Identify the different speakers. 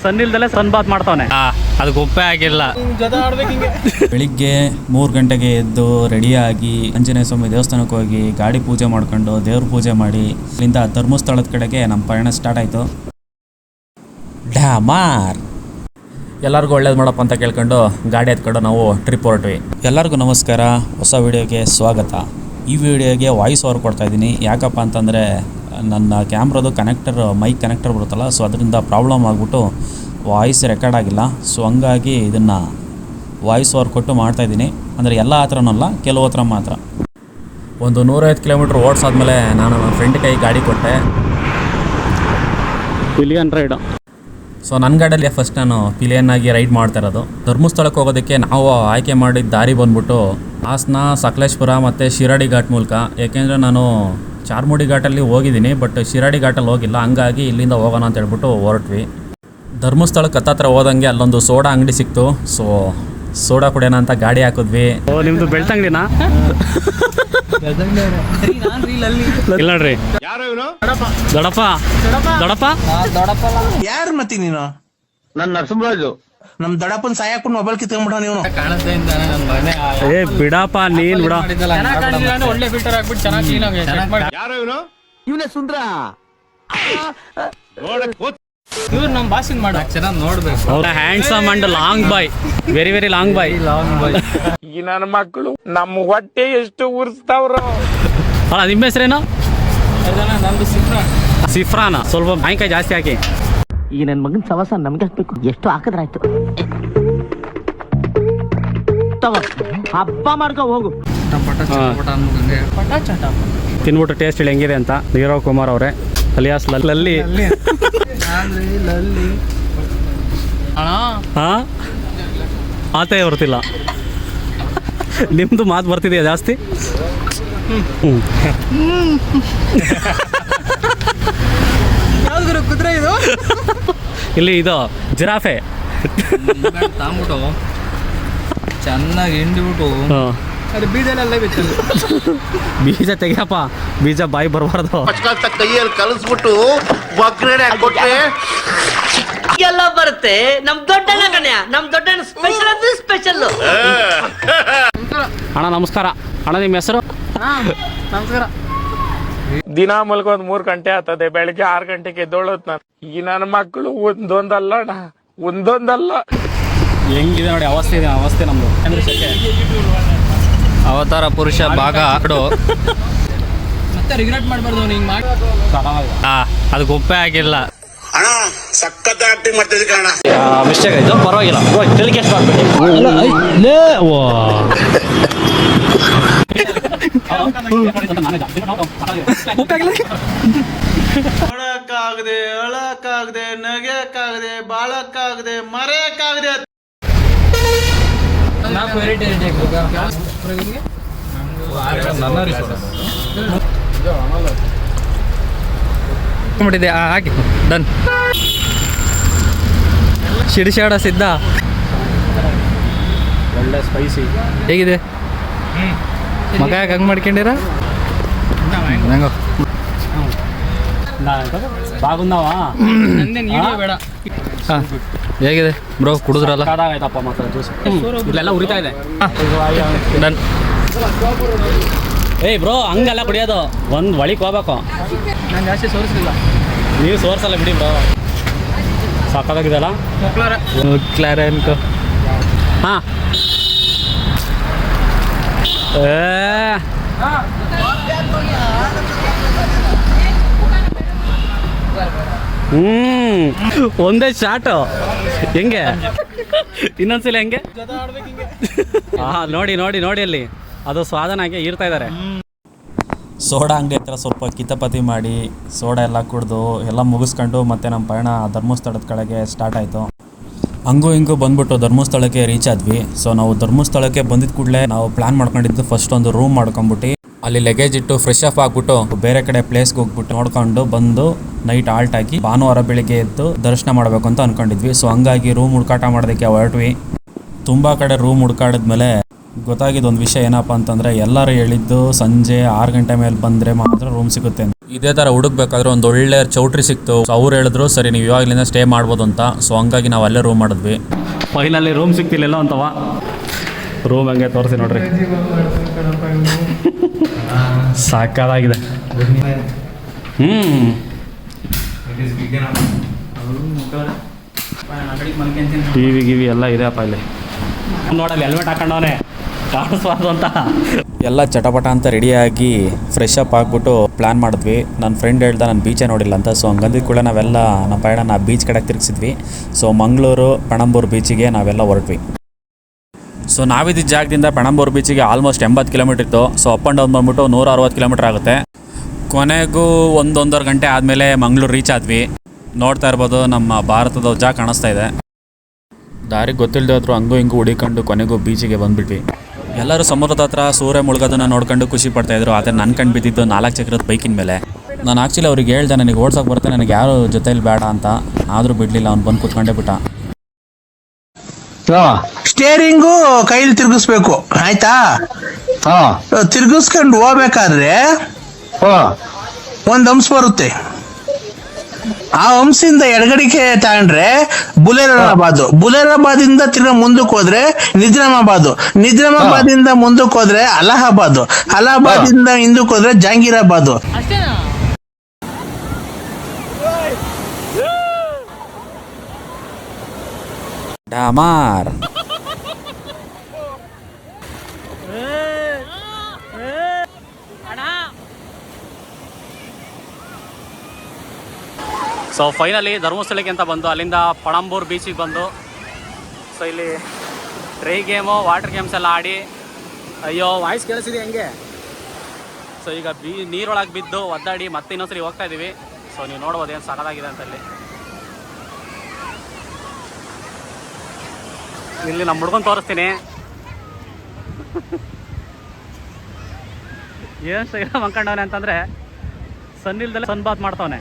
Speaker 1: ಸನ್ ಇಲ್ದಲೆ ಸನ್ ಬಾತ್ ಮಾಡ್ತಾವನೆ, ಅದಕ್ಕೆ ಉಪ್ಪೇ ಆಗಿಲ್ಲ.
Speaker 2: ಬೆಳಿಗ್ಗೆ 3 ಗಂಟೆಗೆ ಎದ್ದು ರೆಡಿಯಾಗಿ ಆಂಜನೇಯ ಸ್ವಾಮಿ ದೇವಸ್ಥಾನಕ್ಕೆ ಹೋಗಿ ಗಾಡಿ ಪೂಜೆ ಮಾಡ್ಕೊಂಡು ದೇವ್ರ ಪೂಜೆ ಮಾಡಿ ಅಲ್ಲಿಂದ ಧರ್ಮಸ್ಥಳದ ಕಡೆಗೆ ನಮ್ಮ ಪಯಣ ಸ್ಟಾರ್ಟ್ ಆಯಿತು. ಡ್ಯಾಮಾರ್ ಎಲ್ಲರಿಗೂ ಒಳ್ಳೇದು ಮಾಡಪ್ಪ ಅಂತ ಕೇಳ್ಕೊಂಡು ಗಾಡಿ ಎತ್ಕೊಂಡು ನಾವು ಟ್ರಿಪ್ ಹೊರಟ್ವಿ. ಎಲ್ಲರಿಗೂ ನಮಸ್ಕಾರ, ಹೊಸ ವಿಡಿಯೋಗೆ ಸ್ವಾಗತ. ಈ ವಿಡಿಯೋಗೆ ವಾಯ್ಸ್ ಓವರ್ ಕೊಡ್ತಾಯಿದ್ದೀನಿ. ಯಾಕಪ್ಪ ಅಂತಂದರೆ ನನ್ನ ಕ್ಯಾಮ್ರದು ಮೈಕ್ ಕನೆಕ್ಟರ್ ಬರುತ್ತಲ್ಲ, ಸೊ ಅದರಿಂದ ಪ್ರಾಬ್ಲಮ್ ಆಗಿಬಿಟ್ಟು ವಾಯ್ಸ್ ರೆಕಾರ್ಡ್ ಆಗಿಲ್ಲ. ಸೊ ಹಂಗಾಗಿ ಇದನ್ನು ವಾಯ್ಸ್ ಓವರ್ ಕೊಟ್ಟು ಮಾಡ್ತಾಯಿದ್ದೀನಿ. ಅಂದರೆ ಎಲ್ಲ ಹತ್ರನಲ್ಲ, ಕೆಲವು ಹತ್ರ ಮಾತ್ರ. ಒಂದು 150 ಕಿಲೋಮೀಟ್ರ್ ಓಡಿಸಾದ್ಮೇಲೆ ನಾನು ನನ್ನ ಫ್ರೆಂಡ್ ಕೈ ಗಾಡಿ ಕೊಟ್ಟೆ.
Speaker 1: Pillion ride.
Speaker 2: ಸೊ ನನ್ನ ಗಾಡಿಯಲ್ಲಿ ಫಸ್ಟ್ ನಾನು ಪಿಲಿಯನ್ ಆಗಿ ರೈಡ್ ಮಾಡ್ತಾ ಇರೋದು. ಧರ್ಮಸ್ಥಳಕ್ಕೆ ಹೋಗೋದಕ್ಕೆ ನಾವು ಆಯ್ಕೆ ಮಾಡಿದ ದಾರಿ ಬಂದ್ಬಿಟ್ಟು ಹಾಸನ, ಸಕಲೇಶ್ಪುರ ಮತ್ತು ಶಿರಾಡಿ ಘಾಟ್ ಮೂಲಕ. ಏಕೆಂದರೆ ನಾನು ಚಾರ್ಮುಡಿ ಘಾಟಲ್ಲಿ ಹೋಗಿದ್ದೀನಿ, ಬಟ್ ಶಿರಾಡಿ ಘಾಟಲ್ಲಿ ಹೋಗಿಲ್ಲ. ಹಂಗಾಗಿ ಇಲ್ಲಿಂದ ಹೋಗೋಣ ಅಂತ ಹೇಳ್ಬಿಟ್ಟು ಹೊರಟ್ವಿ. ಧರ್ಮಸ್ಥಳಕ್ಕೆ ಹತ್ತತ್ರ ಹೋದಂಗೆ ಅಲ್ಲೊಂದು ಸೋಡಾ ಅಂಗಡಿ ಸಿಕ್ತು. ಸೊ ಸೋಡಾ ಕುಡಿಯೋಣ ಅಂತ ಗಾಡಿ ಹಾಕಿದ್ವಿ.
Speaker 1: ಓ, ನಿಮ್ಮದು ಬೆಳ್ತಂಗಡಿನಾ? ಇಲ್ಲ ನೋಡ್ರಿ. ದೊಡಪ್ಪ ದೊಡಪ್ಪ
Speaker 3: ಯಾರು ಮತ್ತಿ ನೀನು?
Speaker 4: ನನ್ನ ನರಸಿಂಹರಾಜು.
Speaker 3: ನಮ್ ದೊಡ್ಡಪ್ಪನ ಸಾಯಕೊಂಡು ಮೊಬೈಲ್ ಕಿತ್ಕೊಂಡ್ಬಿಟ್ಟ ನೀವು.
Speaker 1: ಏ ಬಿಡಪ್ಪ, ನೀನ್ ಬಿಡ.
Speaker 5: ಒಳ್ಳೆ ಫಿಲ್ಟರ್ ಹಾಕ್ಬಿಟ್ಟು ಚೆನ್ನಾಗಿ ಕ್ಲೀನ್ ಆಗಿ
Speaker 4: ಯಾರು ಇವನು?
Speaker 5: ಇವನೇ ಸುಂದ್ರ. ಇವ್ರು ನಮ್ಮ ಭಾಷೆ ಮಾಡ ಚೆನ್ನಾಗಿ ನೋಡ್ಬೇಕು.
Speaker 1: ಅವ್ರ handsome and long boy, very very long boy.
Speaker 4: ಈ ನನ್ನ ಮಕ್ಕಳು ನಮ್ಮ ಹೊಟ್ಟೆ ಎಷ್ಟು ಉರ್ಸ್ತಾವ್ರ.
Speaker 1: ಅಲ್ಲ, ನಿಮ್ಮ ಹೆಸರೇನು?
Speaker 5: ನಮ್ದು
Speaker 1: ಸಿಫ್ರಾನ. ಸ್ವಲ್ಪ ಮಾವಿನಕಾಯಿ ಜಾಸ್ತಿ ಹಾಕಿ.
Speaker 6: ಈ ನನ್ನ ಮಗನ ಸವಾಸ ನಮ್ಗೆ ಹಾಕ್ಬೇಕು. ಎಷ್ಟು ಹಾಕಿದ್ರಾಯ್ತು. ತಗೋ, ಹಬ್ಬ ಮಾಡ್ಕೊ ಹೋಗು.
Speaker 1: ತಿನ್ಬಿಟ್ಟು ಟೇಸ್ಟ್ ಹೇಳಿ ಹೆಂಗಿದೆ ಅಂತ. ನೀರವ್ ಕುಮಾರ್ ಅವರೇ ಅಲಿಯಾಸ್ ಲಲ್ಲಿ. ಹಾಂ, ಮಾತೇ ಬರ್ತಿಲ್ಲ. ನಿಮ್ಮದು ಮಾತು ಬರ್ತಿದೆಯಾ ಜಾಸ್ತಿ?
Speaker 5: ಕುದುರೆ ಇದು.
Speaker 1: ಇಲ್ಲಿ ಇದು ಜಿರಾಫೆ.
Speaker 5: ತಾಂಬಿಟ್ಟು ಚೆನ್ನಾಗಿ ಹಿಂಡಿಬಿಟ್ಟು ಅದು ಬೀಜನೆಲ್ಲ ಬಿತ್ತು.
Speaker 1: ಬೀಜ ತೆಗಿಯಪ್ಪ, ಬೀಜ ಬಾಯಿ ಬರಬಾರ್ದು.
Speaker 4: ಕೈಯಲ್ಲಿ ಕಲಿಸ್ಬಿಟ್ಟು ಬಗ್ಗರಣೆ ಕೊಟ್ಟರೆ
Speaker 6: ಎಲ್ಲ ಬರುತ್ತೆ. ನಮ್ ದೊಡ್ಡಣ್ಣ ಕಣ್ಯ, ನಮ್ ದೊಡ್ಡಣ್ಣ ಸ್ಪೆಷಲ್ ಅಂದ್ರೆ ಸ್ಪೆಷಲ್.
Speaker 1: ಅಣ್ಣ ನಮಸ್ಕಾರ. ಅಣ್ಣ ನಿಮ್ಮ ಹೆಸರು?
Speaker 5: ನಮಸ್ಕಾರ.
Speaker 4: ದಿನ ಮಲ್ಕೊಂದ್ 3 ಗಂಟೆ ಆಗ್ತದೆ. ಬೆಳಿಗ್ಗೆ 6 ಗಂಟೆಗೆ ಎದ್ದೋಳತ್ ನಾನು. ಈ ನನ್ನ ಮಕ್ಕಳು ಒಂದೊಂದಲ್ಲ.
Speaker 1: ಹೆಂಗಿದೆ ನೋಡಿ ಅವಸ್ಥೆ. ಇದೆ ಅವಸ್ಥೆ ನಮ್ದು.
Speaker 5: ಅವತಾರ ಪುರುಷ ಭಾಗ ಆಡು. ಮತ್ತೆ ರಿಗ್ರೆಟ್ ಮಾಡಬಾರ್ದು ಹಿಂಗ್ ಮಾಡಿ.
Speaker 1: ಅದಕ್ಕೆ ಉಪ್ಪೇ ಆಗಿಲ್ಲ.
Speaker 4: ಅಣ್ಣ ಸಖತ್ ಆಕ್ಟಿಂಗ್ ಮಾಡ್ತಿದ್ದೆ ಕಣ.
Speaker 1: ಮಿಸ್ಟೇಕ್ ಆಯ್ತು, ಪರವಾಗಿಲ್ಲ. ಟೆಲಿಕಾಸ್ಟ್ ಮಾಡ್ಬಿಟ್ಟು
Speaker 3: ನೋಡಕ್ಕಾಗದೆ, ಅಳಕ್ಕಾಗದೆ, ನಗೆಯಕ್ಕಾಗದೆ, ಬಾಳಕ್ಕಾಗದೆ, ಮರೆಯಕ್ಕಾಗದೆ.
Speaker 5: ಮಾಡಿದೆ ಹಾಕಿ ಡನ್. ಶಿಡಿಶಾಡ ಸಿದ್ಧ.
Speaker 1: ಒಳ್ಳೆ ಸ್ಪೈಸಿ.
Speaker 5: ಹೇಗಿದೆ ಮಗ? ಯಾಕೆ ಹಂಗೆ ಮಾಡ್ಕೊಂಡಿರ? ಹೆಂಗೋ
Speaker 1: ಬಾಗುಂದವ.
Speaker 5: ಬೇಡ. ಹೇಗಿದೆ ಬ್ರೋ? ಕುಡಿದ್ರಲ್ಲ?
Speaker 1: ಆಯ್ತಪ್ಪ. ಮಾತ್ರ ಜ್ಯೂಸ್ ಇಲ್ಲೆಲ್ಲ ಉರಿತಾ ಇದೆ.
Speaker 5: ಡನ್.
Speaker 1: ಏಯ್ ಬ್ರೋ, ಹಂಗೆಲ್ಲ ಕುಡಿಯೋದು. ಒಂದು ಒಳಿಗೆ ಹೋಗ್ಬೇಕು.
Speaker 5: ನಾನು ಜಾಸ್ತಿ ಸೋರಿಸಲಿಲ್ಲ.
Speaker 1: ನೀವು ಸೋರ್ಸಲ್ಲ ಬಿಡಿ ಬ್ರೋ. ಸಾಕಾಗಿದೆಲ್ಲ.
Speaker 5: ಕ್ಲಾರ ಅನ್ಕೋ.
Speaker 1: ಹಾಂ, ಒಂದೇ ಶಾಟು. ಹೆಂಗೆ ಇನ್ನೊಂದ್ಸಲ ಹೆಂಗೆ? ನೋಡಿ ನೋಡಿ ನೋಡಿ, ಅಲ್ಲಿ ಅದು ಸ್ವಾದನಾಗೆ ಇರ್ತಾ ಇದ್ದಾರೆ.
Speaker 2: ಸೋಡಾ ಅಂಗಡಿ ಹತ್ರ ಸ್ವಲ್ಪ ಕಿತಾಪತಿ ಮಾಡಿ ಸೋಡಾ ಎಲ್ಲ ಕುಡಿದು ಎಲ್ಲ ಮುಗಿಸ್ಕೊಂಡು ಮತ್ತೆ ನಮ್ಮ ಪಯಣ ಧರ್ಮಸ್ಥಳದ ಕಡೆಗೆ ಸ್ಟಾರ್ಟ್ ಆಯಿತು. ಹಂಗೂ ಹಿಂಗೂ ಬಂದ್ಬಿಟ್ಟು ಧರ್ಮಸ್ಥಳಕ್ಕೆ ರೀಚ್ ಆದ್ವಿ. ಸೊ ನಾವು ಧರ್ಮಸ್ಥಳಕ್ಕೆ ಬಂದಿದ್ದ ಕೂಡಲೇ ನಾವು ಪ್ಲ್ಯಾನ್ ಮಾಡ್ಕೊಂಡಿದ್ದು ಫಸ್ಟ್ ಒಂದು ರೂಮ್ ಮಾಡ್ಕೊಂಬಿಟ್ಟು ಅಲ್ಲಿ ಲಗೇಜ್ ಇಟ್ಟು ಫ್ರೆಶ್ ಅಪ್ ಆಗಿಬಿಟ್ಟು ಬೇರೆ ಕಡೆ ಪ್ಲೇಸ್ಗೆ ಹೋಗ್ಬಿಟ್ಟು ನೋಡ್ಕೊಂಡು ಬಂದು ನೈಟ್ ಆಲ್ಟ್ ಹಾಕಿ ಭಾನುವಾರ ಬೆಳಿಗ್ಗೆ ಎದ್ದು ದರ್ಶನ ಮಾಡಬೇಕು ಅಂತ ಅಂದ್ಕೊಂಡಿದ್ವಿ. ಸೊ ಹಂಗಾಗಿ ರೂಮ್ ಹುಡುಕಾಟ ಮಾಡೋದಕ್ಕೆ ಹೊರಟ್ವಿ. ತುಂಬ ಕಡೆ ರೂಮ್ ಹುಡುಕಾಡಿದ್ಮೇಲೆ ಗೊತ್ತಾಗಿದ್ದು ಒಂದು ವಿಷಯ ಏನಪ್ಪ ಅಂತಂದರೆ, ಎಲ್ಲರೂ ಹೇಳಿದ್ದು ಸಂಜೆ 6 ಗಂಟೆ ಮೇಲೆ ಬಂದರೆ ಮಾತ್ರ ರೂಮ್ ಸಿಗುತ್ತೆ. ಇದೇ ಥರ ಹುಡುಕ್ಬೇಕಾದ್ರೆ ಒಂದು ಒಳ್ಳೆ ಚೌಟ್ರಿ ಸಿಕ್ತು. ಸೊ ಅವ್ರು ಹೇಳಿದ್ರು ಸರಿ ನೀವು ಇವಾಗಲಿಂದ ಸ್ಟೇ ಮಾಡ್ಬೋದು ಅಂತ. ಸೊ ಹಂಗಾಗಿ ನಾವು ಅಲ್ಲೇ ರೂಮ್ ಮಾಡಿದ್ವಿ.
Speaker 1: ಫೈನಲ್ಲಿ ರೂಮ್ ಸಿಕ್ತಿಲ್ಲ ಅಂತವ. ರೂಮ್ ಹಂಗೆ ತೋರಿಸಿ ನೋಡ್ರಿ, ಸಾಕಾಗಿದೆ. ಟಿವಿ ಗಿವಿ ಎಲ್ಲ ಇದೆ ಅಪ್ಪ ಇಲ್ಲಿ. ನೋಡಲ್ಲಿ ಹೆಲ್ಮೆಟ್ ಹಾಕೊಂಡವನೆ ಕಾಣಿಸ್ಬಾರ್ದು ಅಂತ.
Speaker 2: ಎಲ್ಲ ಚಟಪಟ ಅಂತ ರೆಡಿಯಾಗಿ ಫ್ರೆಶ್ ಅಪ್ ಆಗಿಬಿಟ್ಟು ಪ್ಲ್ಯಾನ್ ಮಾಡಿದ್ವಿ. ನನ್ನ ಫ್ರೆಂಡ್ ಹೇಳ್ದ ನಾನು ಬೀಚೇ ನೋಡಿಲ್ಲ ಅಂತ. ಸೊ ಹಂಗಂದಿದ್ದು ಕೂಡ ನಾವೆಲ್ಲ ನಮ್ಮ ಪಯಣನ ಬೀಚ್ ಕಡೆಗೆ ತಿರುಗಿಸಿದ್ವಿ. ಸೊ ಮಂಗಳೂರು ಪಣಂಬೂರು ಬೀಚಿಗೆ ನಾವೆಲ್ಲ ಹೊರಟ್ವಿ. ಸೊ ನಾವಿದ್ದ ಜಾಗದಿಂದ ಪಣಂಬೂರು ಬೀಚಿಗೆ ಆಲ್ಮೋಸ್ಟ್ 80 ಕಿಲೋಮೀಟ್ರ್ ಇತ್ತು. ಸೊ ಅಪ್ ಆ್ಯಂಡ್ ಡೌನ್ ಬಂದ್ಬಿಟ್ಟು 160 ಕಿಲೋಮೀಟ್ರ್ ಆಗುತ್ತೆ. ಕೊನೆಗೂ 1-1.5 ಗಂಟೆ ಆದಮೇಲೆ ಮಂಗಳೂರು ರೀಚ್ ಆದ್ವಿ. ನೋಡ್ತಾ ಇರ್ಬೋದು ನಮ್ಮ ಭಾರತ ಧ್ವಜ ಕಾಣಿಸ್ತಾ ಇದೆ. ದಾರಿಗೆ ಗೊತ್ತಿಲ್ಲದೆ ಹೋದ್ರು ಹಂಗೂ ಹಿಂಗೂ ಹುಡಿಕೊಂಡು ಕೊನೆಗೂ ಬೀಚಿಗೆ ಬಂದುಬಿಟ್ವಿ. ಎಲ್ಲರೂ ಸಮುದ್ರದ ಹತ್ರ ಸೂರ್ಯ ಮುಳುಗೋದನ್ನು ನೋಡ್ಕೊಂಡು ಖುಷಿ ಪಡ್ತಾಯಿದ್ರು. ಆದರೆ ನನ್ನ ಕಣ್ಣು ಬಿದ್ದಿದ್ದು 4 ಚಕ್ರದ ಬೈಕಿನ ಮೇಲೆ. ನಾನು ಆ್ಯಕ್ಚುಲಿ ಅವ್ರಿಗೆ ಹೇಳ್ದೆ ನನಗೆ ಓಡ್ಸೋಕೆ ಬರುತ್ತೆ, ನನಗೆ ಯಾರು ಜೊತೆಲಿ ಬೇಡ ಅಂತ. ಆದರೂ ಬಿಡಲಿಲ್ಲ, ಅವ್ನು ಬಂದು ಕೂತ್ಕೊಂಡೇ ಬಿಟ್ಟ.
Speaker 3: ಸ್ಟೇರಿಂಗು ಕೈಲಿ ತಿರ್ಗಿಸ್ಬೇಕು, ಆಯ್ತಾ? ತಿರ್ಗಿಸ್ಕೊಂಡು ಹೋಗ್ಬೇಕಾದ್ರೆ ಒಂದ್ ಹಂಸ ಬರುತ್ತೆ. ಆ ಹಂಸಿಂದ ಎಡಗಡಿಕೆ ತಗೊಂಡ್ರೆ ಬುಲೇರಾಬಾದ್ ಇಂದ ತಿರ್ಗಾ ಮುಂದಕ್ಕೆ ಹೋದ್ರೆ ನಿಜಾಮಾಬಾದ್ ಇಂದ ಮುಂದಕ್ಕೆ ಹೋದ್ರೆ ಅಲಹಾಬಾದ್ ಇಂದ ಹಿಂದಕ್ಕೆ ಹೋದ್ರೆ ಜಹಾಂಗೀರಾಬಾದ್.
Speaker 2: ಡಮಾರ್
Speaker 1: ಸೊ ಫೈನಲಿ ಧರ್ಮಸ್ಥಳಕ್ಕೆ ಅಂತ ಬಂದು ಅಲ್ಲಿಂದ ಪಣಂಬೂರು ಬೀಚಿಗೆ ಬಂದು ಸೊ ಇಲ್ಲಿ ಡ್ರೈ ಗೇಮು ವಾಟರ್ ಗೇಮ್ಸ್ ಎಲ್ಲ ಆಡಿ, ಅಯ್ಯೋ ವಾಯ್ಸ್ ಕೇಳಿಸಿದೆ ಹಂಗೆ. ಸೊ ಈಗ ನೀರೊಳಗೆ ಬಿದ್ದು ಒದ್ದಾಡಿ ಮತ್ತೆ ಇನ್ನೊಂದ್ಸರಿ ಹೋಗ್ತಾ ಇದ್ದೀವಿ. ಸೊ ನೀವು ನೋಡ್ಬೋದು ಏನು ಸಖತ್ತಾಗಿದೆ ಅಂತ. ಇಲ್ಲಿ ನಮ್ಮ ಹುಡ್ಕೊಂಡು ತೋರಿಸ್ತೀನಿ ಏನು ಸ್ಟೈಲ ಮಂಕಂಡವನೆ ಅಂತಂದರೆ ಸನ್ ಇಲ್ದಲ್ಲೇ ಸನ್ ಬಾತ್ ಮಾಡ್ತವನೆ.